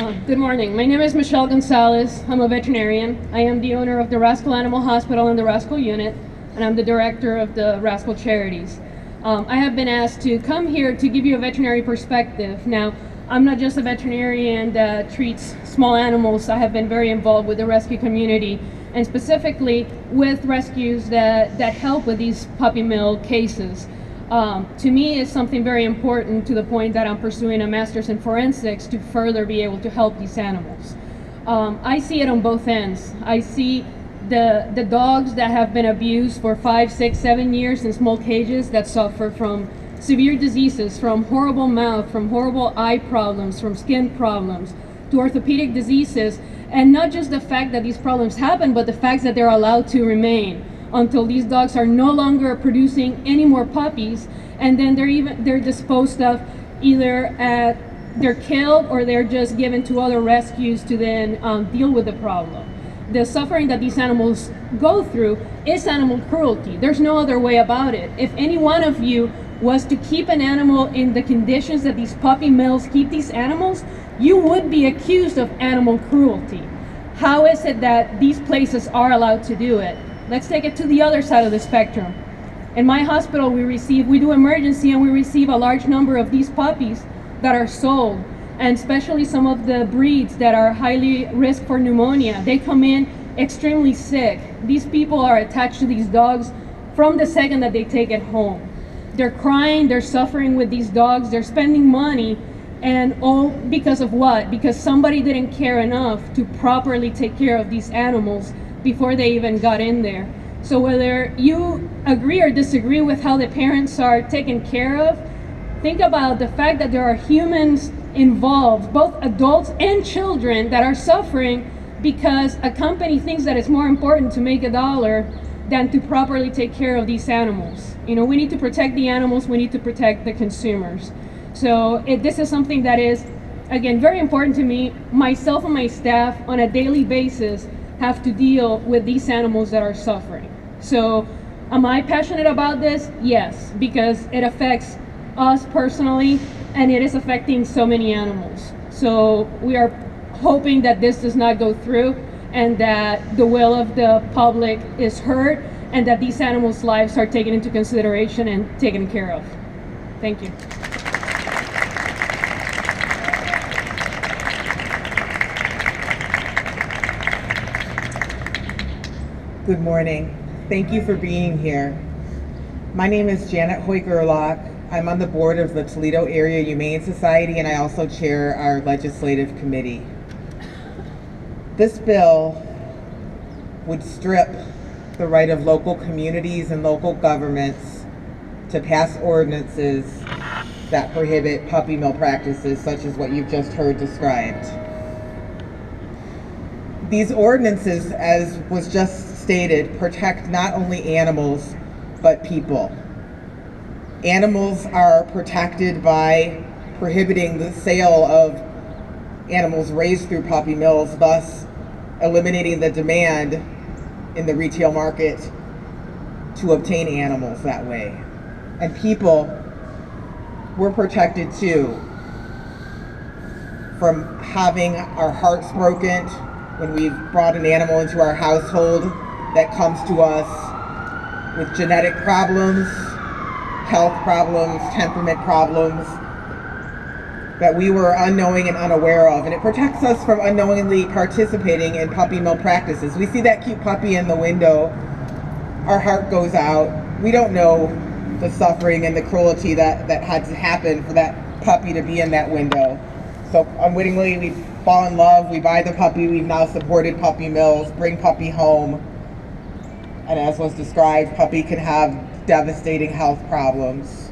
Good morning. My name is Michelle Gonzalez. I'm a veterinarian. I am the owner of the Rascal Animal Hospital and the Rascal Unit, and I'm the director of the Rascal Charities. I have been asked to come here to give you a veterinary perspective. Now, I'm not just a veterinarian that treats small animals. I have been very involved with the rescue community, and specifically with rescues that help with these puppy mill cases. To me, it's something very important, to the point that I'm pursuing a master's in forensics to further be able to help these animals. I see it on both ends. I see the dogs that have been abused for 5, 6, 7 years in small cages that suffer from severe diseases, from horrible mouth, from horrible eye problems, from skin problems, to orthopedic diseases, and not just the fact that these problems happen, but the fact that they're allowed to remain until these dogs are no longer producing any more puppies, and then they're disposed of, either they're killed or they're just given to other rescues to then deal with the problem. The suffering that these animals go through is animal cruelty. There's no other way about it. If any one of you was to keep an animal in the conditions that these puppy mills keep these animals, you would be accused of animal cruelty. How is it that these places are allowed to do it? Let's take it to the other side of the spectrum. In my hospital, we do emergency, and we receive a large number of these puppies that are sold, and especially some of the breeds that are highly risk for pneumonia. They come in extremely sick. These people are attached to these dogs from the second that they take it home. They're crying, they're suffering with these dogs, they're spending money, and all because of what? Because somebody didn't care enough to properly take care of these animals before they even got in there. So whether you agree or disagree with how the parents are taken care of, think about the fact that there are humans involved, both adults and children, that are suffering because a company thinks that it's more important to make a dollar than to properly take care of these animals. You know, we need to protect the animals, we need to protect the consumers. So this is something that is, again, very important to me. Myself and my staff on a daily basis have to deal with these animals that are suffering. So am I passionate about this? Yes, because it affects us personally, and it is affecting so many animals. So we are hoping that this does not go through, and that the will of the public is heard, and that these animals' lives are taken into consideration and taken care of. Thank you. Good morning. Thank you for being here. My name is Janet Hoy-Gerlach. I'm on the board of the Toledo Area Humane Society, and I also chair our legislative committee. This bill would strip the right of local communities and local governments to pass ordinances that prohibit puppy mill practices such as what you've just heard described. These ordinances, as was just stated, protect not only animals, but people. Animals are protected by prohibiting the sale of animals raised through puppy mills, thus eliminating the demand in the retail market to obtain animals that way. And people, we're protected too from having our hearts broken when we've brought an animal into our household that comes to us with genetic problems, health problems, temperament problems that we were unknowing and unaware of. And it protects us from unknowingly participating in puppy mill practices. We see that cute puppy in the window, our heart goes out. We don't know the suffering and the cruelty that had to happen for that puppy to be in that window. So unwittingly, we fall in love, we buy the puppy, we've now supported puppy mills, bring puppy home. And as was described, puppy can have devastating health problems,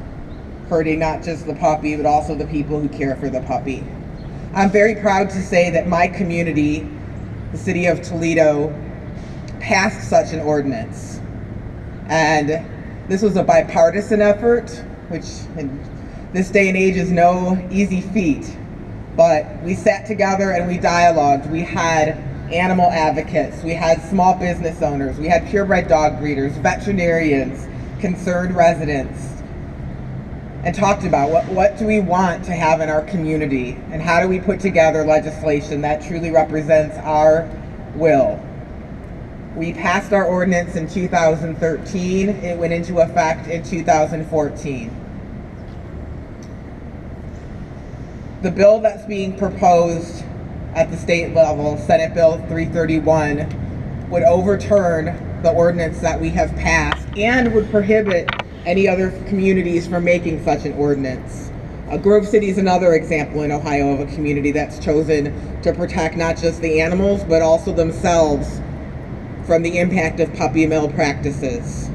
hurting not just the puppy, but also the people who care for the puppy. I'm very proud to say that my community, the city of Toledo, passed such an ordinance. And this was a bipartisan effort, which in this day and age is no easy feat. But we sat together and we dialogued. We had animal advocates, we had small business owners, we had purebred dog breeders, veterinarians, concerned residents. and talked about what do we want to have in our community, and how do we put together legislation that truly represents our will. We passed our ordinance in 2013. It went into effect in 2014. The bill that's being proposed at the state level, Senate Bill 331, would overturn the ordinance that we have passed and would prohibit any other communities from making such an ordinance. Grove City is another example in Ohio of a community that's chosen to protect not just the animals, but also themselves from the impact of puppy mill practices.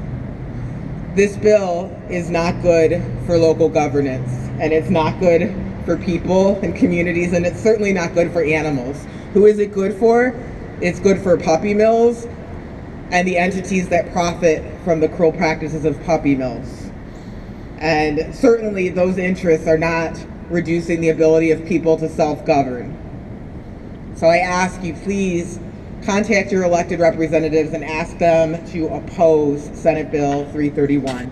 This bill is not good for local governance, and it's not good for people and communities, and it's certainly not good for animals. Who is it good for? It's good for puppy mills and the entities that profit from the cruel practices of puppy mills. And certainly those interests are not reducing the ability of people to self-govern. So I ask you, please contact your elected representatives and ask them to oppose Senate Bill 331.